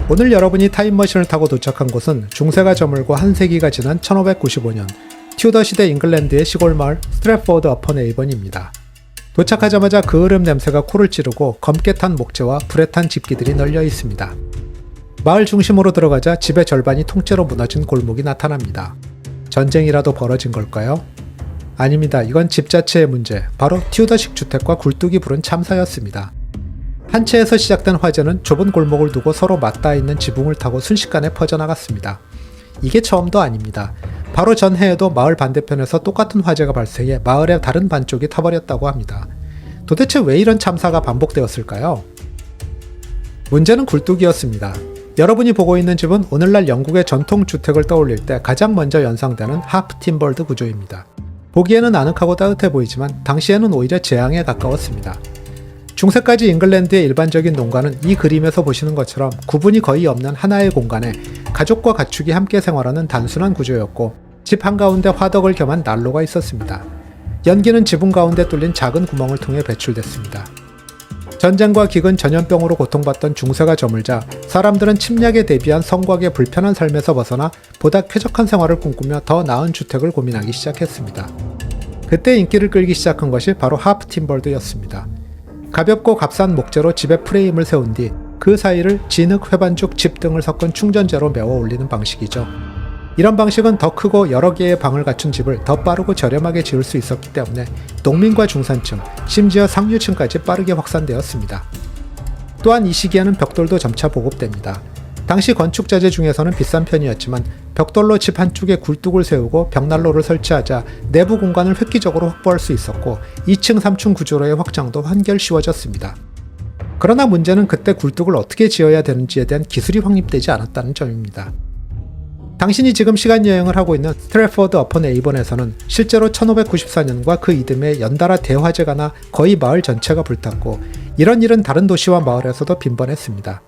오늘 여러분이 타임머신을 타고 도착한 곳은 중세가 저물고 한 세기가 지난 1595년 튜더 시대 잉글랜드의 시골 마을 스트랩포드 어폰 에이번입니다. 도착하자마자 그을음 냄새가 코를 찌르고 검게 탄 목재와 불에 탄 집기들이 널려 있습니다. 마을 중심으로 들어가자 집의 절반이 통째로 무너진 골목이 나타납니다. 전쟁이라도 벌어진 걸까요? 아닙니다. 이건 집 자체의 문제, 바로 튜더식 주택과 굴뚝이 부른 참사였습니다. 한 채에서 시작된 화재는 좁은 골목을 두고 서로 맞닿아 있는 지붕을 타고 순식간에 퍼져나갔습니다. 이게 처음도 아닙니다. 바로 전해에도 마을 반대편에서 똑같은 화재가 발생해 마을의 다른 반쪽이 타버렸다고 합니다. 도대체 왜 이런 참사가 반복되었을까요? 문제는 굴뚝이었습니다. 여러분이 보고 있는 집은 오늘날 영국의 전통 주택을 떠올릴 때 가장 먼저 연상되는 하프 팀벌드 구조입니다. 보기에는 아늑하고 따뜻해 보이지만 당시에는 오히려 재앙에 가까웠습니다. 중세까지 잉글랜드의 일반적인 농가는 이 그림에서 보시는 것처럼 구분이 거의 없는 하나의 공간에 가족과 가축이 함께 생활하는 단순한 구조였고, 집 한가운데 화덕을 겸한 난로가 있었습니다. 연기는 지붕 가운데 뚫린 작은 구멍을 통해 배출됐습니다. 전쟁과 기근, 전염병으로 고통받던 중세가 저물자 사람들은 침략에 대비한 성곽의 불편한 삶에서 벗어나 보다 쾌적한 생활을 꿈꾸며 더 나은 주택을 고민하기 시작했습니다. 그때 인기를 끌기 시작한 것이 바로 하프 팀벌드였습니다. 가볍고 값싼 목재로 집에 프레임을 세운 뒤 그 사이를 진흙, 회반죽, 집 등을 섞은 충전재로 메워 올리는 방식이죠. 이런 방식은 더 크고 여러 개의 방을 갖춘 집을 더 빠르고 저렴하게 지을 수 있었기 때문에 농민과 중산층, 심지어 상류층까지 빠르게 확산되었습니다. 또한 이 시기에는 벽돌도 점차 보급됩니다. 당시 건축자재 중에서는 비싼 편이었지만 벽돌로 집 한쪽에 굴뚝을 세우고 벽난로를 설치하자 내부 공간을 획기적으로 확보할 수 있었고 2층, 3층 구조로의 확장도 한결 쉬워졌습니다. 그러나 문제는 그때 굴뚝을 어떻게 지어야 되는지에 대한 기술이 확립되지 않았다는 점입니다. 당신이 지금 시간여행을 하고 있는 스트래포드 어폰 에이번에서는 실제로 1594년과 그 이듬해 연달아 대화재가 나 거의 마을 전체가 불탔고, 이런 일은 다른 도시와 마을에서도 빈번했습니다.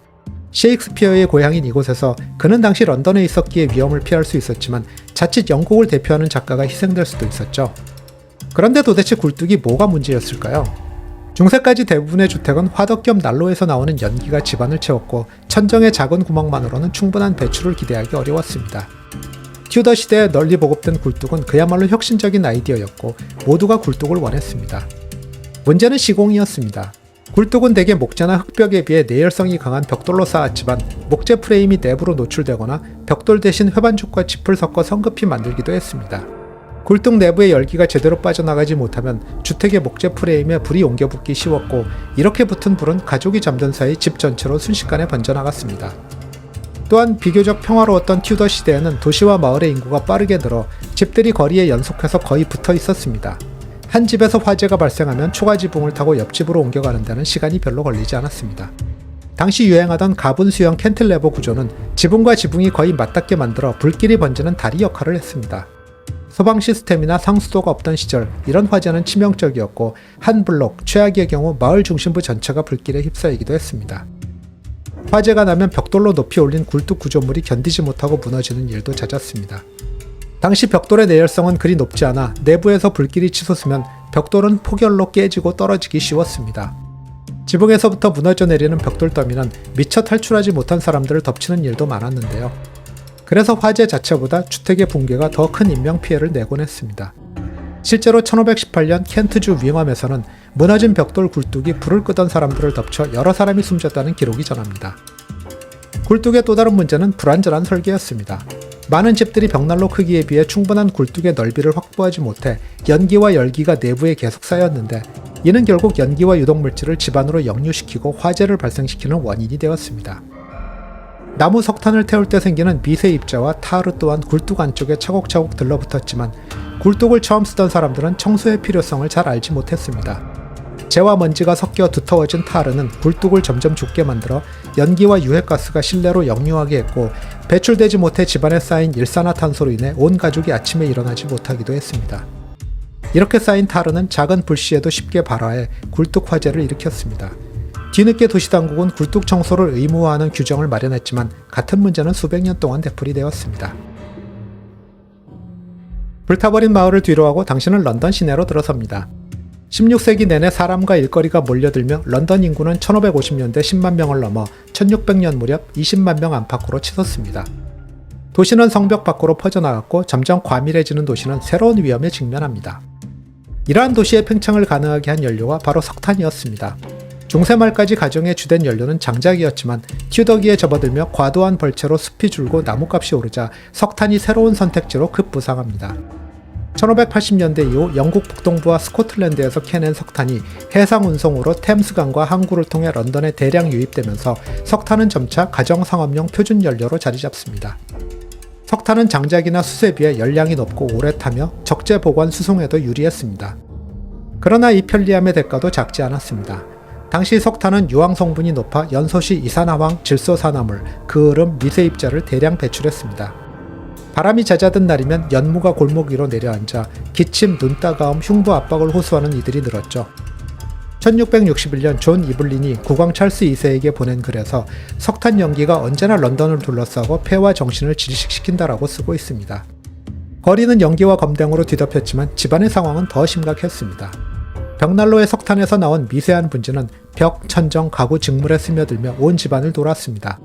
셰익스피어의 고향인 이곳에서 그는 당시 런던에 있었기에 위험을 피할 수 있었지만 자칫 영국을 대표하는 작가가 희생될 수도 있었죠. 그런데 도대체 굴뚝이 뭐가 문제였을까요? 중세까지 대부분의 주택은 화덕 겸 난로에서 나오는 연기가 집안을 채웠고 천정의 작은 구멍만으로는 충분한 배출을 기대하기 어려웠습니다. 튜더 시대에 널리 보급된 굴뚝은 그야말로 혁신적인 아이디어였고 모두가 굴뚝을 원했습니다. 문제는 시공이었습니다. 굴뚝은 대개 목재나 흙벽에 비해 내열성이 강한 벽돌로 쌓았지만 목재 프레임이 내부로 노출되거나 벽돌 대신 회반죽과 짚을 섞어 성급히 만들기도 했습니다. 굴뚝 내부의 열기가 제대로 빠져나가지 못하면 주택의 목재 프레임에 불이 옮겨붙기 쉬웠고, 이렇게 붙은 불은 가족이 잠든 사이 집 전체로 순식간에 번져나갔습니다. 또한 비교적 평화로웠던 튜더 시대에는 도시와 마을의 인구가 빠르게 늘어 집들이 거리에 연속해서 거의 붙어 있었습니다. 한 집에서 화재가 발생하면 초가 지붕을 타고 옆집으로 옮겨가는 데는 시간이 별로 걸리지 않았습니다. 당시 유행하던 가분 수형 캔틸레버 구조는 지붕과 지붕이 거의 맞닿게 만들어 불길이 번지는 다리 역할을 했습니다. 소방 시스템이나 상수도가 없던 시절 이런 화재는 치명적이었고 한 블록, 최악의 경우 마을 중심부 전체가 불길에 휩싸이기도 했습니다. 화재가 나면 벽돌로 높이 올린 굴뚝 구조물이 견디지 못하고 무너지는 일도 잦았습니다. 당시 벽돌의 내열성은 그리 높지 않아 내부에서 불길이 치솟으면 벽돌은 폭열로 깨지고 떨어지기 쉬웠습니다. 지붕에서부터 무너져 내리는 벽돌 더미는 미처 탈출하지 못한 사람들을 덮치는 일도 많았는데요. 그래서 화재 자체보다 주택의 붕괴가 더 큰 인명피해를 내곤 했습니다. 실제로 1518년 켄트주 윙엄에서는 무너진 벽돌 굴뚝이 불을 끄던 사람들을 덮쳐 여러 사람이 숨졌다는 기록이 전합니다. 굴뚝의 또 다른 문제는 불완전한 설계였습니다. 많은 집들이 벽난로 크기에 비해 충분한 굴뚝의 넓이를 확보하지 못해 연기와 열기가 내부에 계속 쌓였는데, 이는 결국 연기와 유독물질을 집안으로 역류시키고 화재를 발생시키는 원인이 되었습니다. 나무 석탄을 태울 때 생기는 미세 입자와 타르 또한 굴뚝 안쪽에 차곡차곡 들러붙었지만 굴뚝을 처음 쓰던 사람들은 청소의 필요성을 잘 알지 못했습니다. 재와 먼지가 섞여 두터워진 타르는 굴뚝을 점점 좁게 만들어 연기와 유해가스가 실내로 역류하게 했고, 배출되지 못해 집안에 쌓인 일산화탄소로 인해 온 가족이 아침에 일어나지 못하기도 했습니다. 이렇게 쌓인 타르는 작은 불씨에도 쉽게 발화해 굴뚝 화재를 일으켰습니다. 뒤늦게 도시당국은 굴뚝 청소를 의무화하는 규정을 마련했지만 같은 문제는 수백 년 동안 되풀이되었습니다. 불타버린 마을을 뒤로하고 당신은 런던 시내로 들어섭니다. 16세기 내내 사람과 일거리가 몰려들며 런던 인구는 1550년대 10만 명을 넘어 1600년 무렵 20만 명 안팎으로 치솟습니다. 도시는 성벽 밖으로 퍼져나갔고 점점 과밀해지는 도시는 새로운 위험에 직면합니다. 이러한 도시의 팽창을 가능하게 한 연료가 바로 석탄이었습니다. 중세 말까지 가정의 주된 연료는 장작이었지만 튜더기에 접어들며 과도한 벌채로 숲이 줄고 나무값이 오르자 석탄이 새로운 선택지로 급부상합니다. 1580년대 이후 영국 북동부와 스코틀랜드에서 캐낸 석탄이 해상 운송으로 템스강과 항구를 통해 런던에 대량 유입되면서 석탄은 점차 가정상업용 표준 연료로 자리 잡습니다. 석탄은 장작이나 숯에 비해 열량이 높고 오래 타며 적재 보관 수송에도 유리했습니다. 그러나 이 편리함의 대가도 작지 않았습니다. 당시 석탄은 유황 성분이 높아 연소시 이산화황, 질소산화물, 그을음, 미세입자를 대량 배출했습니다. 바람이 잦아든 날이면 연무가 골목 위로 내려앉아 기침, 눈 따가움, 흉부 압박을 호소하는 이들이 늘었죠. 1661년 존 이블린이 국왕 찰스 2세에게 보낸 글에서 석탄 연기가 언제나 런던을 둘러싸고 폐와 정신을 질식시킨다라고 쓰고 있습니다. 거리는 연기와 검댕으로 뒤덮였지만 집안의 상황은 더 심각했습니다. 벽난로의 석탄에서 나온 미세한 분지는 벽, 천정, 가구, 직물에 스며들며 온 집안을 돌았습니다.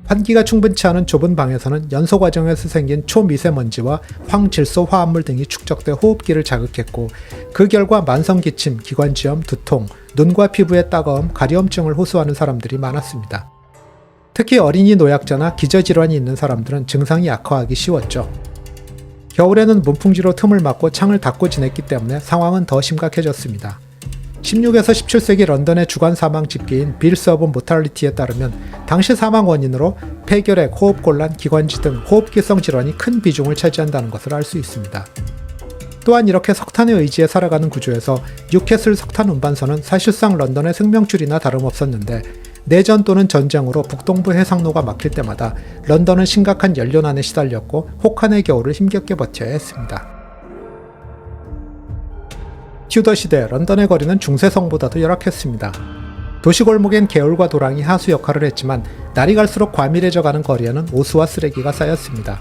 환기가 충분치 않은 좁은 방에서는 연소 과정에서 생긴 초미세먼지와 황질소 화합물 등이 축적돼 호흡기를 자극했고 그 결과 만성기침, 기관지염, 두통, 눈과 피부의 따가움, 가려움증을 호소하는 사람들이 많았습니다. 특히 어린이 노약자나 기저질환이 있는 사람들은 증상이 악화하기 쉬웠죠. 겨울에는 문풍지로 틈을 막고 창을 닫고 지냈기 때문에 상황은 더 심각해졌습니다. 16에서 17세기 런던의 주간 사망 집계인 빌스 오브 모탈리티에 따르면 당시 사망 원인으로 폐결핵, 호흡곤란, 기관지 등 호흡기성 질환이 큰 비중을 차지한다는 것을 알 수 있습니다. 또한 이렇게 석탄에 의지해 살아가는 구조에서 뉴캐슬 석탄 운반선은 사실상 런던의 생명줄이나 다름없었는데 내전 또는 전쟁으로 북동부 해상로가 막힐 때마다 런던은 심각한 연료난에 시달렸고 혹한의 겨울을 힘겹게 버텨야 했습니다. 튜더 시대 런던의 거리는 중세성보다도 열악했습니다. 도시골목엔 개울과 도랑이 하수 역할을 했지만 날이 갈수록 과밀해져가는 거리에는 오수와 쓰레기가 쌓였습니다.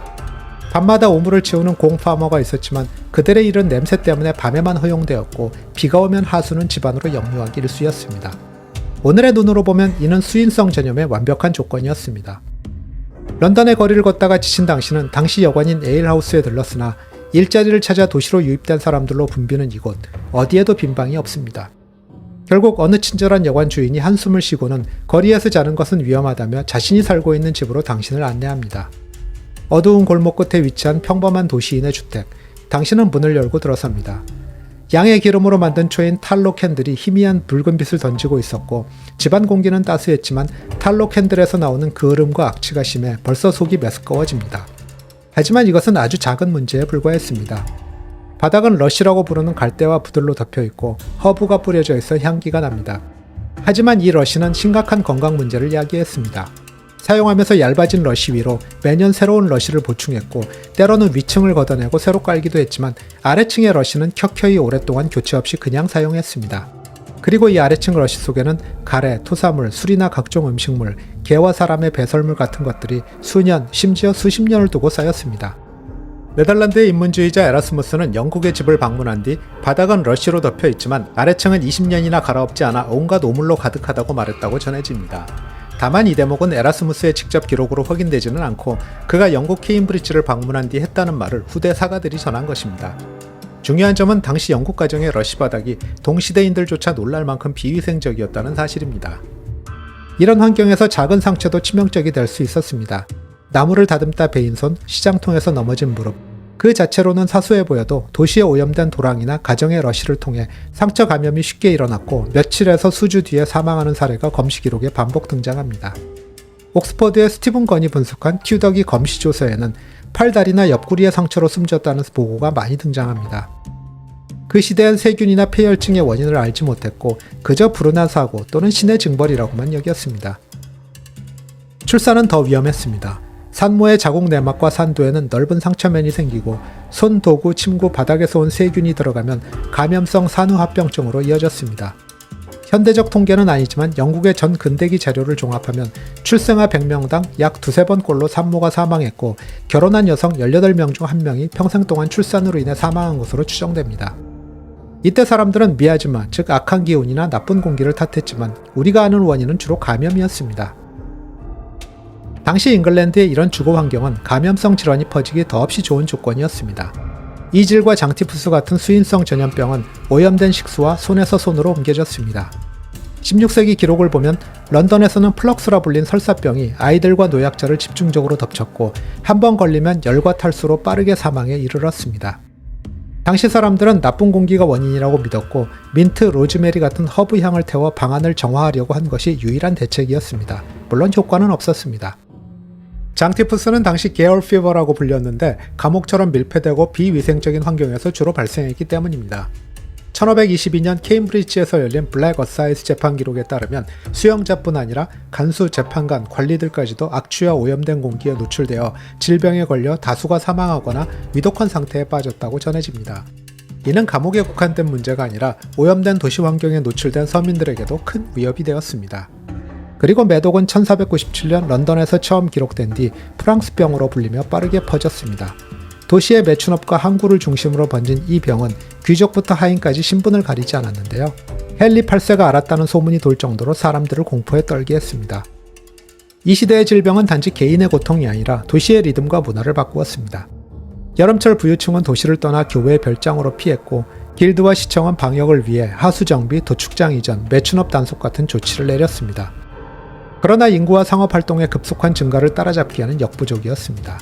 밤마다 오물을 치우는 공파머가 있었지만 그들의 일은 냄새 때문에 밤에만 허용되었고 비가 오면 하수는 집안으로 역류하기 일쑤였습니다. 오늘의 눈으로 보면 이는 수인성 전염의 완벽한 조건이었습니다. 런던의 거리를 걷다가 지친 당신은 당시 여관인 에일하우스에 들렀으나 일자리를 찾아 도시로 유입된 사람들로 붐비는 이곳, 어디에도 빈방이 없습니다. 결국 어느 친절한 여관 주인이 한숨을 쉬고는 거리에서 자는 것은 위험하다며 자신이 살고 있는 집으로 당신을 안내합니다. 어두운 골목 끝에 위치한 평범한 도시인의 주택, 당신은 문을 열고 들어섭니다. 양의 기름으로 만든 초인 탈로 캔들이 희미한 붉은 빛을 던지고 있었고 집안 공기는 따스했지만 탈로 캔들에서 나오는 그을음과 악취가 심해 벌써 속이 메스꺼워집니다. 하지만 이것은 아주 작은 문제에 불과했습니다. 바닥은 러쉬라고 부르는 갈대와 부들로 덮여있고 허브가 뿌려져 있어 향기가 납니다. 하지만 이 러쉬는 심각한 건강 문제를 야기했습니다. 사용하면서 얇아진 러쉬 위로 매년 새로운 러쉬를 보충했고 때로는 위층을 걷어내고 새로 깔기도 했지만 아래층의 러쉬는 켜켜이 오랫동안 교체 없이 그냥 사용했습니다. 그리고 이 아래층 러쉬 속에는 가래, 토사물, 술이나 각종 음식물, 개와 사람의 배설물 같은 것들이 수년, 심지어 수십 년을 두고 쌓였습니다. 네덜란드의 인문주의자 에라스무스는 영국의 집을 방문한 뒤 바닥은 러쉬로 덮여 있지만 아래층은 20년이나 갈아엎지 않아 온갖 오물로 가득하다고 말했다고 전해집니다. 다만 이 대목은 에라스무스의 직접 기록으로 확인되지는 않고 그가 영국 케임브리지를 방문한 뒤 했다는 말을 후대 사가들이 전한 것입니다. 중요한 점은 당시 영국 가정의 러쉬 바닥이 동시대인들조차 놀랄 만큼 비위생적이었다는 사실입니다. 이런 환경에서 작은 상처도 치명적이 될 수 있었습니다. 나무를 다듬다 베인 손, 시장통에서 넘어진 무릎, 그 자체로는 사소해 보여도 도시에 오염된 도랑이나 가정의 러쉬를 통해 상처 감염이 쉽게 일어났고 며칠에서 수주 뒤에 사망하는 사례가 검시 기록에 반복 등장합니다. 옥스퍼드의 스티븐 건이 분석한 튜더기 검시 조서에는 팔다리나 옆구리의 상처로 숨졌다는 보고가 많이 등장합니다. 그 시대엔 세균이나 폐혈증의 원인을 알지 못했고 그저 불운한 사고 또는 신의 징벌이라고만 여겼습니다. 출산은 더 위험했습니다. 산모의 자궁 내막과 산도에는 넓은 상처면이 생기고 손, 도구, 침구, 바닥에서 온 세균이 들어가면 감염성 산후합병증으로 이어졌습니다. 현대적 통계는 아니지만 영국의 전 근대기 자료를 종합하면 출생아 100명당 약 두세 번꼴로 산모가 사망했고 결혼한 여성 18명 중 1명이 평생 동안 출산으로 인해 사망한 것으로 추정됩니다. 이때 사람들은 미아즈마, 즉 악한 기운이나 나쁜 공기를 탓했지만 우리가 아는 원인은 주로 감염이었습니다. 당시 잉글랜드의 이런 주거 환경은 감염성 질환이 퍼지기 더없이 좋은 조건이었습니다. 이질과 장티푸스 같은 수인성 전염병은 오염된 식수와 손에서 손으로 옮겨졌습니다. 16세기 기록을 보면 런던에서는 플럭스라 불린 설사병이 아이들과 노약자를 집중적으로 덮쳤고 한 번 걸리면 열과 탈수로 빠르게 사망에 이르렀습니다. 당시 사람들은 나쁜 공기가 원인이라고 믿었고 민트, 로즈메리 같은 허브 향을 태워 방안을 정화하려고 한 것이 유일한 대책이었습니다. 물론 효과는 없었습니다. 장티푸스는 당시 게얼 피버라고 불렸는데 감옥처럼 밀폐되고 비위생적인 환경에서 주로 발생했기 때문입니다. 1522년 케임브리지에서 열린 블랙 어사이즈 재판 기록에 따르면 수용자뿐 아니라 간수, 재판관, 관리들까지도 악취와 오염된 공기에 노출되어 질병에 걸려 다수가 사망하거나 위독한 상태에 빠졌다고 전해집니다. 이는 감옥에 국한된 문제가 아니라 오염된 도시 환경에 노출된 서민들에게도 큰 위협이 되었습니다. 그리고 매독은 1497년 런던에서 처음 기록된 뒤 프랑스병으로 불리며 빠르게 퍼졌습니다. 도시의 매춘업과 항구를 중심으로 번진 이 병은 귀족부터 하인까지 신분을 가리지 않았는데요. 헨리 8세가 알았다는 소문이 돌 정도로 사람들을 공포에 떨게 했습니다. 이 시대의 질병은 단지 개인의 고통이 아니라 도시의 리듬과 문화를 바꾸었습니다. 여름철 부유층은 도시를 떠나 교외의 별장으로 피했고 길드와 시청은 방역을 위해 하수 정비, 도축장 이전, 매춘업 단속 같은 조치를 내렸습니다. 그러나 인구와 상업활동의 급속한 증가를 따라잡기에는 역부족이었습니다.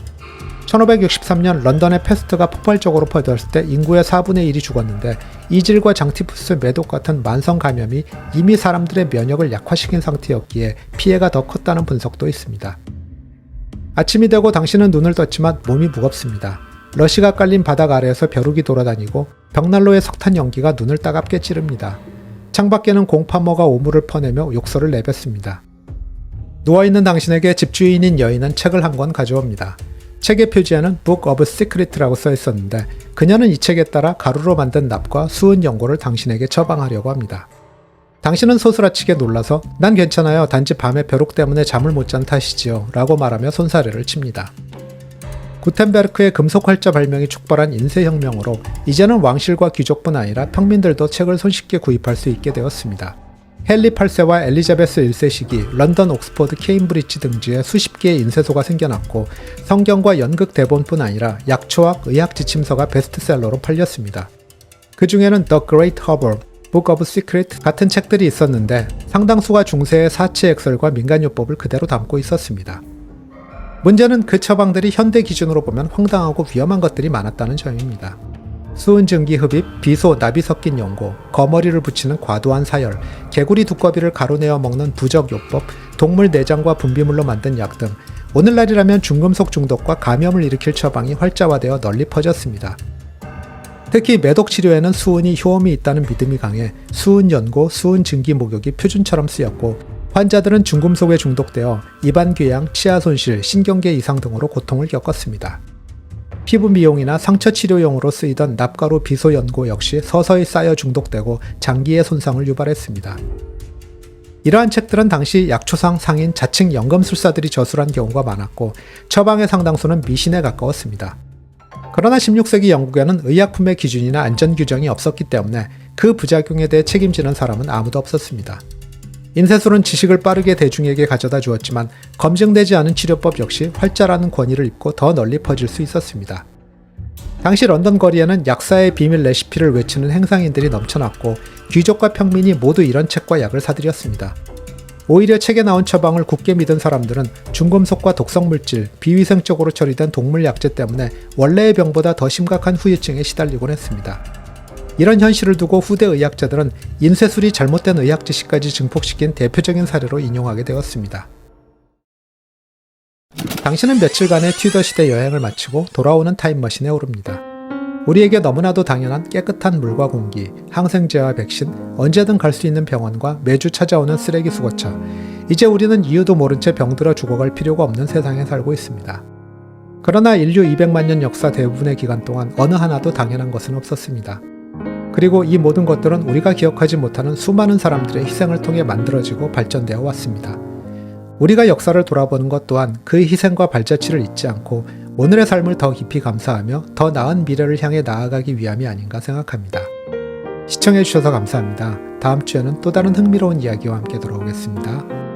1563년 런던의 패스트가 폭발적으로 퍼졌을 때 인구의 4분의 1이 죽었는데 이질과 장티푸스, 매독 같은 만성 감염이 이미 사람들의 면역을 약화시킨 상태였기에 피해가 더 컸다는 분석도 있습니다. 아침이 되고 당신은 눈을 떴지만 몸이 무겁습니다. 러시가 깔린 바닥 아래에서 벼룩이 돌아다니고 벽난로의 석탄 연기가 눈을 따갑게 찌릅니다. 창밖에는 공파모가 오물을 퍼내며 욕설을 내뱉습니다. 누워있는 당신에게 집주인인 여인은 책을 한 권 가져옵니다. 책의 표지에는 Book of Secret라고 써 있었는데 그녀는 이 책에 따라 가루로 만든 납과 수은 연고를 당신에게 처방하려고 합니다. 당신은 소스라치게 놀라서 난 괜찮아요. 단지 밤에 벼룩 때문에 잠을 못 잔 탓이지요. 라고 말하며 손사래를 칩니다. 구텐베르크의 금속 활자 발명이 촉발한 인쇄혁명으로 이제는 왕실과 귀족뿐 아니라 평민들도 책을 손쉽게 구입할 수 있게 되었습니다. 헨리 8세와 엘리자베스 1세 시기 런던, 옥스퍼드, 케임브리지 등지에 수십 개의 인쇄소가 생겨났고 성경과 연극 대본뿐 아니라 약초학, 의학 지침서가 베스트셀러로 팔렸습니다. 그 중에는 The Great Herbal, Book of Secret 같은 책들이 있었는데 상당수가 중세의 사치액설과 민간요법을 그대로 담고 있었습니다. 문제는 그 처방들이 현대 기준으로 보면 황당하고 위험한 것들이 많았다는 점입니다. 수은증기 흡입, 비소, 납이 섞인 연고, 거머리를 붙이는 과도한 사열, 개구리 두꺼비를 가루내어 먹는 부적요법, 동물 내장과 분비물로 만든 약 등 오늘날이라면 중금속 중독과 감염을 일으킬 처방이 활자화되어 널리 퍼졌습니다. 특히 매독 치료에는 수은이 효험이 있다는 믿음이 강해 수은연고, 수은증기 목욕이 표준처럼 쓰였고 환자들은 중금속에 중독되어 입안궤양, 치아 손실, 신경계 이상 등으로 고통을 겪었습니다. 피부 미용이나 상처 치료용으로 쓰이던 납가루 비소 연고 역시 서서히 쌓여 중독되고 장기의 손상을 유발했습니다. 이러한 책들은 당시 약초상 상인 자칭 연금술사들이 저술한 경우가 많았고 처방의 상당수는 미신에 가까웠습니다. 그러나 16세기 영국에는 의약품의 기준이나 안전규정이 없었기 때문에 그 부작용에 대해 책임지는 사람은 아무도 없었습니다. 인쇄술은 지식을 빠르게 대중에게 가져다 주었지만 검증되지 않은 치료법 역시 활자라는 권위를 입고 더 널리 퍼질 수 있었습니다. 당시 런던 거리에는 약사의 비밀 레시피를 외치는 행상인들이 넘쳐났고 귀족과 평민이 모두 이런 책과 약을 사들였습니다. 오히려 책에 나온 처방을 굳게 믿은 사람들은 중금속과 독성물질, 비위생적으로 처리된 동물 약재 때문에 원래의 병보다 더 심각한 후유증에 시달리곤 했습니다. 이런 현실을 두고 후대 의학자들은 인쇄술이 잘못된 의학 지식까지 증폭시킨 대표적인 사례로 인용하게 되었습니다. 당신은 며칠간의 튜더 시대 여행을 마치고 돌아오는 타임머신에 오릅니다. 우리에게 너무나도 당연한 깨끗한 물과 공기, 항생제와 백신, 언제든 갈 수 있는 병원과 매주 찾아오는 쓰레기 수거차. 이제 우리는 이유도 모른 채 병들어 죽어갈 필요가 없는 세상에 살고 있습니다. 그러나 인류 200만 년 역사 대부분의 기간 동안 어느 하나도 당연한 것은 없었습니다. 그리고 이 모든 것들은 우리가 기억하지 못하는 수많은 사람들의 희생을 통해 만들어지고 발전되어 왔습니다. 우리가 역사를 돌아보는 것 또한 그 희생과 발자취를 잊지 않고 오늘의 삶을 더 깊이 감사하며 더 나은 미래를 향해 나아가기 위함이 아닌가 생각합니다. 시청해주셔서 감사합니다. 다음 주에는 또 다른 흥미로운 이야기와 함께 돌아오겠습니다.